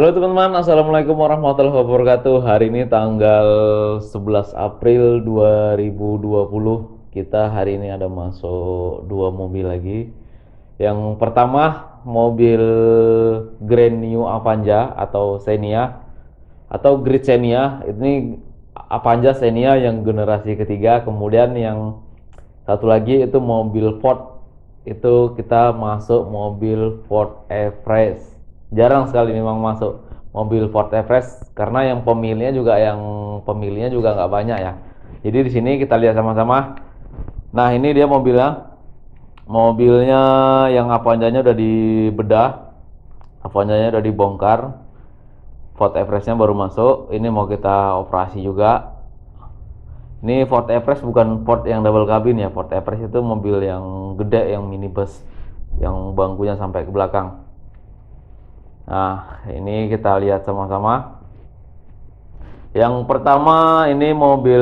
Halo teman-teman, Assalamualaikum warahmatullahi wabarakatuh. Hari ini tanggal 11 April 2020. Kita hari ini ada masuk dua mobil lagi. Yang pertama, mobil Grand New Avanza atau Xenia atau Great Xenia. Ini Avanza Xenia yang generasi ketiga. Kemudian yang satu lagi itu mobil Ford. Itu kita masuk mobil Ford Everest. Jarang sekali memang masuk mobil Ford Everest karena yang pemilihnya juga nggak banyak ya. Jadi di sini kita lihat sama-sama. Nah, ini dia mobilnya. Mobilnya yang Avanza-nya udah dibedah. Avanza-nya udah dibongkar. Ford Everest-nya baru masuk. Ini mau kita operasi juga. Ini Ford Everest bukan Ford yang double cabin ya. Ford Everest itu mobil yang gede, yang minibus, yang bangkunya sampai ke belakang. Nah, ini kita lihat sama-sama. Yang pertama ini mobil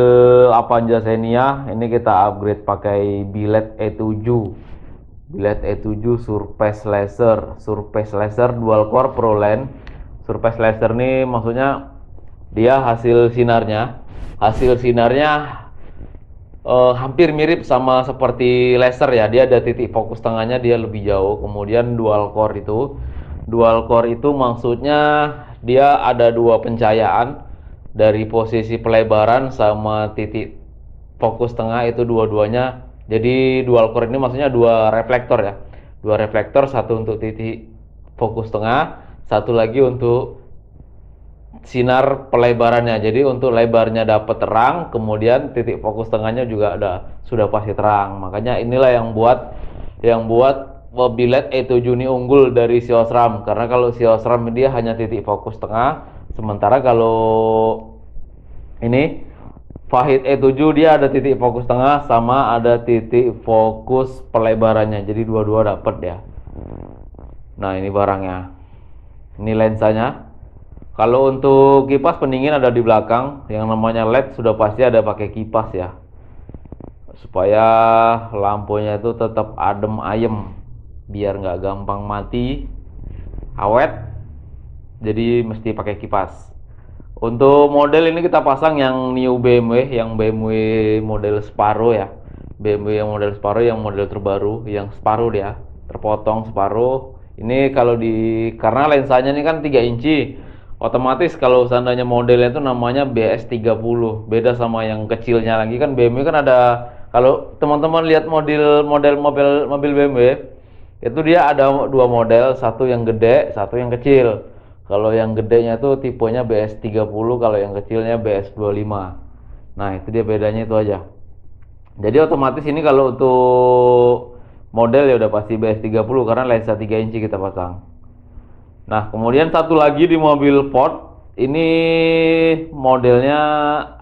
Avanza Xenia. Ini kita upgrade pakai bilet E7. Bilet E7 Surface Laser. Surface Laser dual core ProLens. Surface Laser ini maksudnya dia hasil sinarnya hampir mirip sama seperti laser ya. Dia ada titik fokus tengahnya, dia lebih jauh. Kemudian dual core itu maksudnya dia ada dua pencahayaan dari posisi pelebaran sama titik fokus tengah, itu dua-duanya. Jadi dual core ini maksudnya dua reflektor ya. Dua reflektor, satu untuk titik fokus tengah, satu lagi untuk sinar pelebarannya. Jadi untuk lebarnya dapat terang, kemudian titik fokus tengahnya juga sudah pasti terang. Makanya inilah yang buat bilet E7 ini unggul dari si Osram. Karena kalau si Osram dia hanya titik fokus tengah, sementara kalau ini Fahid E7 dia ada titik fokus tengah sama ada titik fokus pelebarannya. Jadi dua-dua dapat ya. Nah, ini barangnya. Ini lensanya. Kalau untuk kipas pendingin ada di belakang. Yang namanya LED sudah pasti ada pakai kipas ya. Supaya lampunya itu tetap adem ayem. Biar nggak gampang mati, awet. Jadi mesti pakai kipas. Untuk model ini kita pasang yang new BMW, yang BMW model Sparrow ya. BMW yang model Sparrow, yang model terbaru, yang Sparrow dia, terpotong Sparrow. Ini karena lensanya ini kan 3 inci. Otomatis kalau seandainya modelnya itu namanya BS30. Beda sama yang kecilnya lagi, kan BMW kan ada, kalau teman-teman lihat model mobil BMW, itu dia ada dua model, satu yang gede, satu yang kecil. Kalau yang gedenya itu tipenya BS30, kalau yang kecilnya BS25. Nah, itu dia bedanya itu aja. Jadi otomatis ini kalau untuk model ya udah pasti BS30 karena lensa 3 inci kita pasang. Nah, kemudian satu lagi di mobil Ford, ini modelnya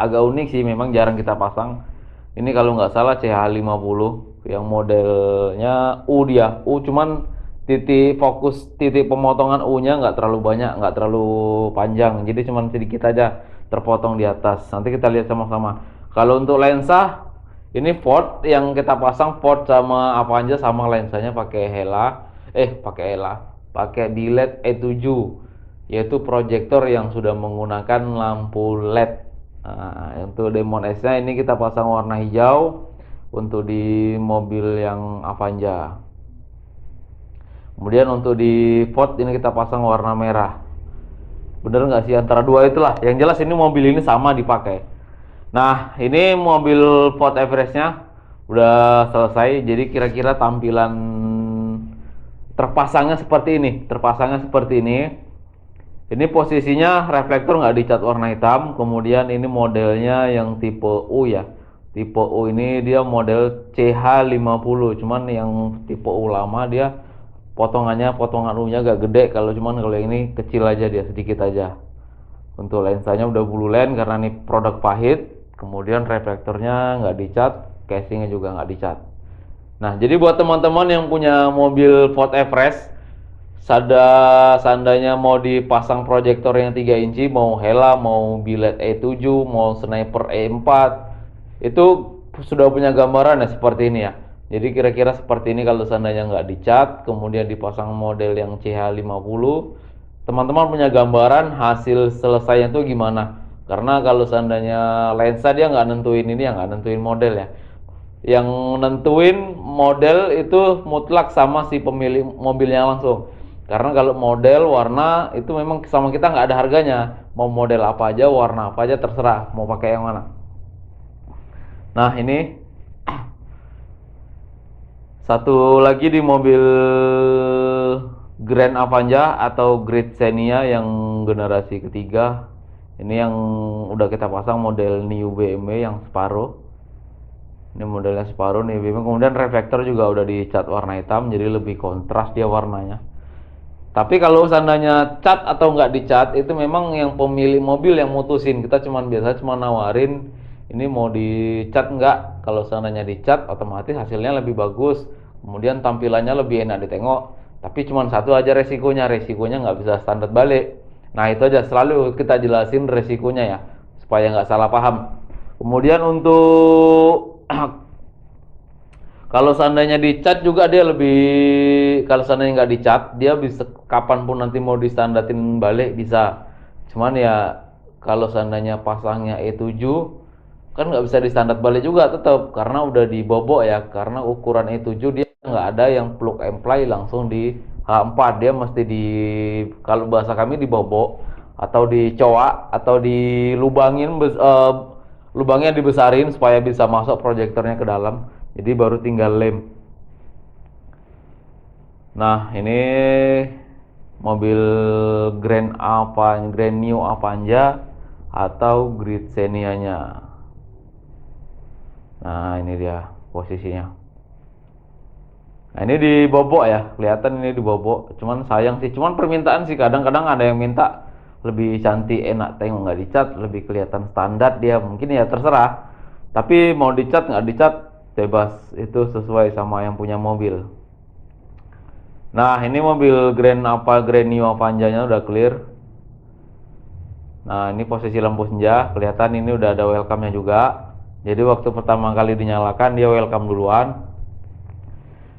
agak unik sih, memang jarang kita pasang. Ini kalau nggak salah CH50, yang modelnya U dia. U cuman titik pemotongan U-nya nggak terlalu banyak, nggak terlalu panjang. Jadi cuman sedikit aja terpotong di atas. Nanti kita lihat sama-sama. Kalau untuk lensa, ini Ford yang kita pasang, Ford sama Avanza sama lensanya pakai bilet E7, yaitu proyektor yang sudah menggunakan lampu LED. Nah, untuk Demon S-nya ini kita pasang warna hijau untuk di mobil yang Avanza. Kemudian untuk di Ford ini kita pasang warna merah. Bener nggak sih, antara dua itulah. Yang jelas ini mobil ini sama dipakai. Nah, ini mobil Ford Everest-nya udah selesai. Jadi kira-kira tampilan terpasangnya seperti ini. Ini posisinya reflektor nggak dicat warna hitam. Kemudian ini modelnya yang tipe U ya. Tipe U ini dia model CH50. Cuman yang tipe U lama dia potongan U-nya agak gede. Kalau ini kecil aja, dia sedikit aja. Untuk lensanya udah blue lens karena ini produk Pahit. Kemudian reflektornya nggak dicat, casingnya juga nggak dicat. Nah, jadi buat teman-teman yang punya mobil Ford Everest, seandainya mau dipasang proyektor yang 3 inci, mau Hella, mau bilet E7, mau Sniper E4, itu sudah punya gambaran ya seperti ini ya. Jadi kira-kira seperti ini kalau seandainya nggak dicat, kemudian dipasang model yang CH50, teman-teman punya gambaran hasil selesainya itu gimana. Karena kalau seandainya lensa dia nggak nentuin ini ya, nggak nentuin model ya. Yang nentuin model itu mutlak sama si pemilik mobilnya langsung. Karena kalau model warna itu memang sama kita nggak ada harganya. Mau model apa aja, warna apa aja terserah. Mau pakai yang mana. Nah ini satu lagi di mobil Grand Avanza atau Great Xenia yang generasi ketiga. Ini yang udah kita pasang model New BMW yang separuh. Ini modelnya separuh nih BMW. Kemudian reflektor juga udah dicat warna hitam, jadi lebih kontras dia warnanya. Tapi kalau seandainya cat atau nggak dicat, itu memang yang pemilik mobil yang mutusin. Kita biasa nawarin ini mau dicat nggak. Kalau seandainya dicat, otomatis hasilnya lebih bagus. Kemudian tampilannya lebih enak ditengok. Tapi cuma satu aja resikonya nggak bisa standar balik. Nah itu aja, selalu kita jelasin resikonya ya, supaya nggak salah paham. Kemudian untuk kalau seandainya dicat juga dia lebih, kalau seandainya nggak dicat, dia bisa kapanpun nanti mau distandatin balik bisa. Cuman ya kalau seandainya pasangnya E7 kan nggak bisa distandar balik juga tetap karena udah dibobok ya. Karena ukuran E7 dia nggak ada yang plug and play langsung di H4, dia mesti di, kalau bahasa kami dibobok atau dicoak atau dilubangin, lubangnya dibesarin supaya bisa masuk proyektornya ke dalam. Jadi baru tinggal lem. Nah ini mobil Grand New Avanza atau Great Xenia-nya. Nah ini dia posisinya. Nah ini dibobok ya, kelihatan ini dibobok. Cuman sayang sih, cuman permintaan sih kadang-kadang ada yang minta lebih cantik, enak tengok nggak dicat, lebih kelihatan standar dia. Mungkin ya terserah. Tapi mau dicat nggak dicat bebas, itu sesuai sama yang punya mobil. Nah ini mobil Grand New Avanza-nya udah clear. Nah ini posisi lampu senja, kelihatan ini udah ada welcome-nya juga. Jadi waktu pertama kali dinyalakan dia welcome duluan.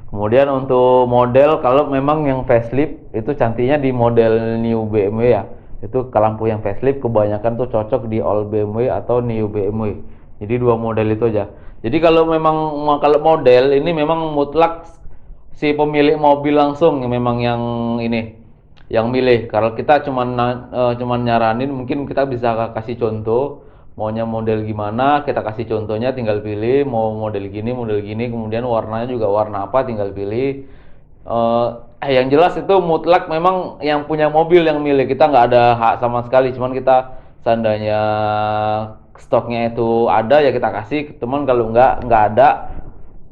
Kemudian untuk model, kalau memang yang facelift itu cantiknya di model New BMW ya. Itu ke lampu yang facelift kebanyakan tuh cocok di All BMW atau New BMW. Jadi dua model itu aja. Jadi kalau memang kalau model ini memang mutlak si pemilik mobil langsung yang memang yang ini yang milih. Kalau kita cuman nyaranin, mungkin kita bisa kasih contoh maunya model gimana, kita kasih contohnya, tinggal pilih mau model gini, kemudian warnanya juga warna apa, tinggal pilih. Yang jelas itu mutlak memang yang punya mobil yang milih, kita nggak ada hak sama sekali. Cuman kita seandainya stoknya itu ada ya kita kasih, teman kalau nggak ada.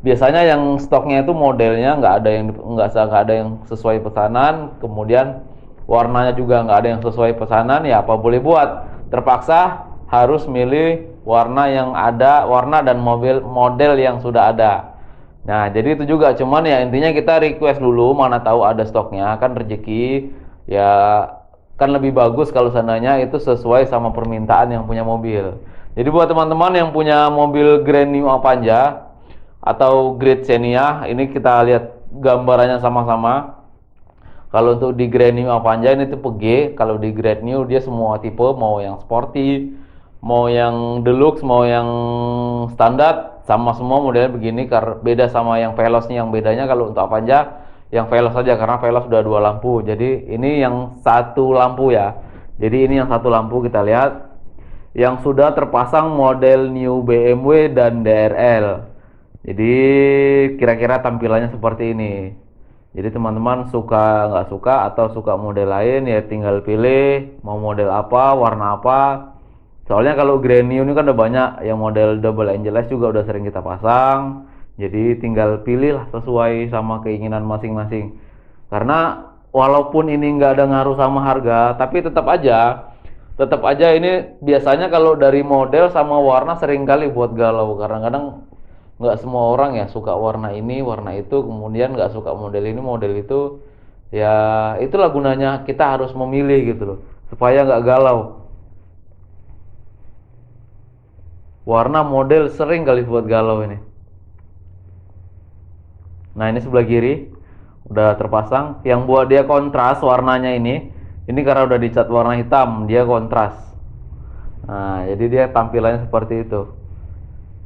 Biasanya yang stoknya itu modelnya nggak ada yang sesuai pesanan, kemudian warnanya juga nggak ada yang sesuai pesanan, ya apa boleh buat, terpaksa harus milih warna yang ada, warna dan model yang sudah ada. Nah jadi itu juga, cuman ya intinya kita request dulu, mana tahu ada stoknya, kan rezeki ya, kan lebih bagus kalau seandainya itu sesuai sama permintaan yang punya mobil. Jadi buat teman-teman yang punya mobil Grand New Avanza atau Great Xenia, ini kita lihat gambarannya sama-sama. Kalau untuk di Grand New Avanza ini tipe G, kalau di Great New dia semua tipe, mau yang sporty, mau yang deluxe, mau yang standar, sama semua modelnya begini. Karena beda sama yang Veloz nih, yang bedanya kalau untuk Avanza yang Veloz saja, karena Veloz udah dua lampu. Jadi ini yang satu lampu ya. Jadi ini yang satu lampu, kita lihat yang sudah terpasang model New BMW dan DRL. Jadi kira-kira tampilannya seperti ini. Jadi teman-teman suka nggak suka atau suka model lain ya tinggal pilih mau model apa, warna apa. Soalnya kalau Grand New ini kan udah banyak yang model double angelus juga udah sering kita pasang. Jadi tinggal pilih lah sesuai sama keinginan masing-masing. Karena walaupun ini nggak ada ngaruh sama harga, tapi tetap aja ini biasanya kalau dari model sama warna sering kali buat galau. Kadang-kadang nggak semua orang ya suka warna ini, warna itu, kemudian nggak suka model ini, model itu. Ya itulah gunanya kita harus memilih gitu loh, supaya nggak galau. Warna model sering kali buat galau ini. Nah ini sebelah kiri udah terpasang. Yang buat dia kontras warnanya ini Ini karena udah dicat warna hitam, dia kontras. Nah, jadi dia tampilannya seperti itu.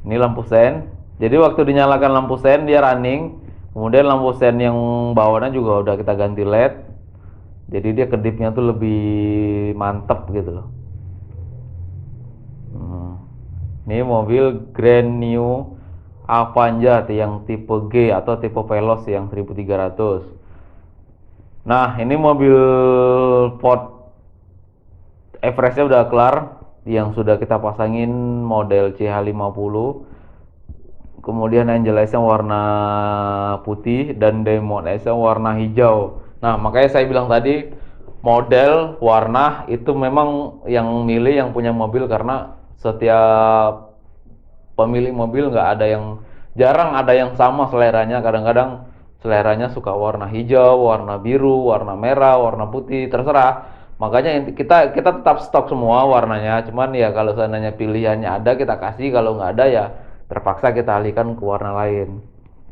Ini lampu sen. Jadi waktu dinyalakan lampu sen dia running. Kemudian lampu sen yang bawahnya juga udah kita ganti LED. Jadi dia kedipnya tuh lebih mantep gitu loh. Hmm. Ini mobil Grand New Avanza yang tipe G atau tipe Veloz yang 1300. Nah, ini mobil Ford Everestnya udah kelar, yang sudah kita pasangin model CH50. Kemudian Angel Eyes-nya warna putih dan Diamond Eyes-nya warna hijau. Nah, makanya saya bilang tadi model, warna itu memang yang milih yang punya mobil, karena setiap pemilik mobil nggak ada yang, jarang ada yang sama seleranya. Kadang-kadang seleranya suka warna hijau, warna biru, warna merah, warna putih, terserah. Makanya kita tetap stok semua warnanya. Cuman ya kalau seandainya pilihannya ada kita kasih, kalau nggak ada ya terpaksa kita alihkan ke warna lain.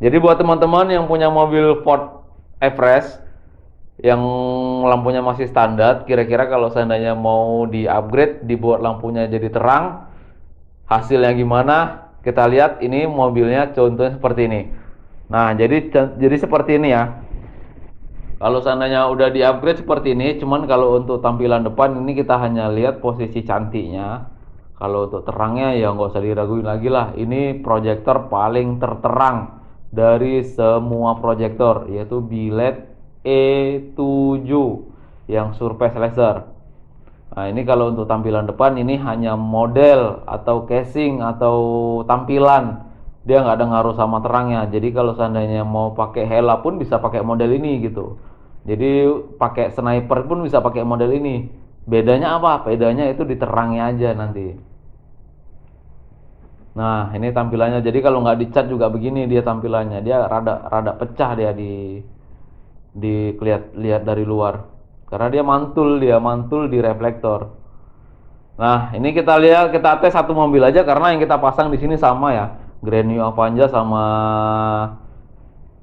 Jadi buat teman-teman yang punya mobil Ford Everest yang lampunya masih standar, kira-kira kalau seandainya mau di-upgrade, dibuat lampunya jadi terang, hasilnya gimana? Kita lihat ini mobilnya contohnya seperti ini. Nah, jadi seperti ini ya. Kalau seandainya udah di-upgrade seperti ini, cuman kalau untuk tampilan depan ini kita hanya lihat posisi cantiknya. Kalau untuk terangnya ya nggak usah diraguin lagi lah. Ini proyektor paling terterang dari semua proyektor, yaitu Biled E7 yang surface laser. Nah, ini kalau untuk tampilan depan ini hanya model atau casing atau tampilan. Dia nggak ada ngaruh sama terangnya. Jadi kalau seandainya mau pakai Hella pun bisa pakai model ini gitu. Jadi pakai sniper pun bisa pakai model ini. Bedanya apa? Bedanya itu di terangnya aja nanti. Nah, ini tampilannya. Jadi kalau nggak dicat juga begini dia tampilannya. Dia rada rada pecah dia di lihat dari luar. Karena dia mantul di reflektor. Nah, ini kita tes satu mobil aja karena yang kita pasang di sini sama ya. Grand New Avanza sama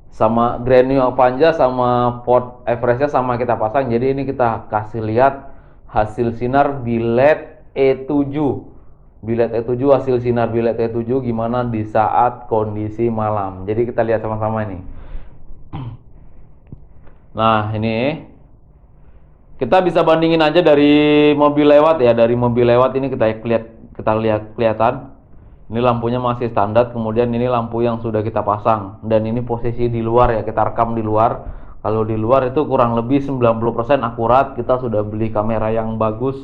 sama Grand New Avanza sama Ford Everestnya sama kita pasang. Jadi ini kita kasih lihat hasil sinar bilet E7. Bilet E7, hasil sinar bilet E7 gimana di saat kondisi malam. Jadi kita lihat sama-sama ini. Nah, ini kita bisa bandingin aja dari mobil lewat ya. Dari mobil lewat ini kita lihat kelihatan. Ini lampunya masih standar, kemudian ini lampu yang sudah kita pasang, dan ini posisi di luar ya, kita rekam di luar. Kalau di luar itu kurang lebih 90% akurat, kita sudah beli kamera yang bagus.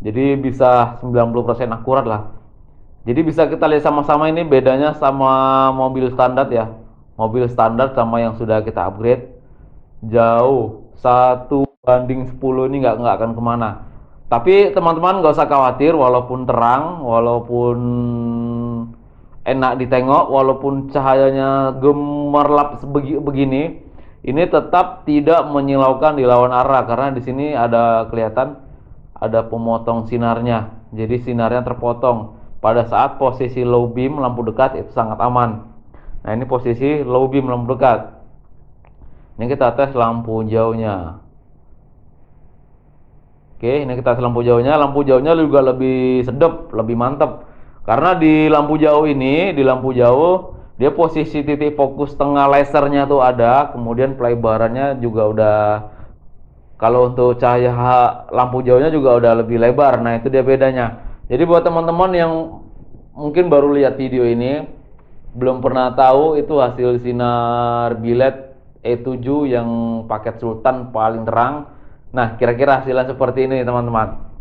Jadi bisa 90% akurat lah. Jadi bisa kita lihat sama-sama ini bedanya sama mobil standar ya. Mobil standar sama yang sudah kita upgrade jauh, 1 banding 10, ini nggak akan kemana. Tapi teman-teman nggak usah khawatir, walaupun terang, walaupun enak ditengok, walaupun cahayanya gemerlap begini, ini tetap tidak menyilaukan di lawan arah, karena di sini ada kelihatan ada pemotong sinarnya. Jadi sinarnya terpotong. Pada saat posisi low beam lampu dekat itu sangat aman. Nah, ini posisi low beam lampu dekat. Ini kita tes lampu jauhnya. Oke, ini kita tes lampu jauhnya. Lampu jauhnya juga lebih sedap, lebih mantap. Karena di lampu jauh ini, di lampu jauh dia posisi titik fokus tengah lasernya tuh ada, kemudian pelebarannya juga udah, kalau untuk cahaya lampu jauhnya juga udah lebih lebar. Nah, itu dia bedanya. Jadi buat teman-teman yang mungkin baru lihat video ini, belum pernah tahu itu hasil sinar bilet E7 yang paket Sultan paling terang. Nah, kira-kira hasilnya seperti ini teman-teman.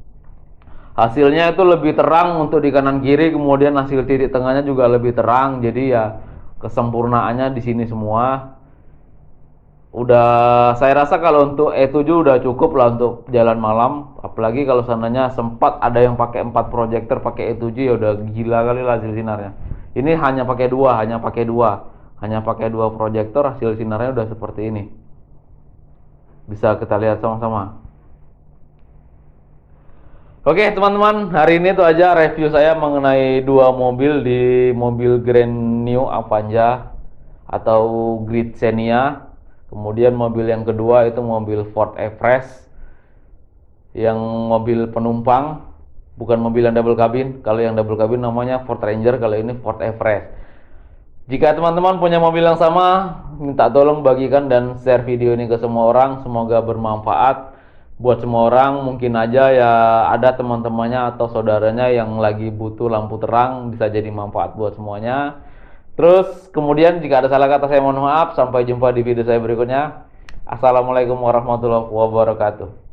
Hasilnya itu lebih terang untuk di kanan kiri, kemudian hasil titik tengahnya juga lebih terang. Jadi ya kesempurnaannya di sini semua. Udah, saya rasa kalau untuk E7 udah cukup lah untuk jalan malam. Apalagi kalau seandainya sempat ada yang pakai 4 proyektor pakai E7, ya udah gila kali lah hasil sinarnya. Ini hanya pakai dua proyektor, hasil sinarnya udah seperti ini. Bisa kita lihat sama-sama. Oke teman-teman, hari ini itu aja review saya mengenai dua mobil, di mobil Grand New Avanza atau Grid Xenia. Kemudian mobil yang kedua itu mobil Ford Everest. yang mobil penumpang, bukan mobil yang double cabin. Kalau yang double cabin namanya Ford Ranger, kalau ini Ford Everest. Jika teman-teman punya mobil yang sama, minta tolong bagikan dan share video ini ke semua orang. Semoga bermanfaat buat semua orang. Mungkin aja ya ada teman-temannya atau saudaranya yang lagi butuh lampu terang, bisa jadi manfaat buat semuanya. Terus kemudian jika ada salah kata saya mohon maaf. Sampai jumpa di video saya berikutnya. Assalamualaikum warahmatullahi wabarakatuh.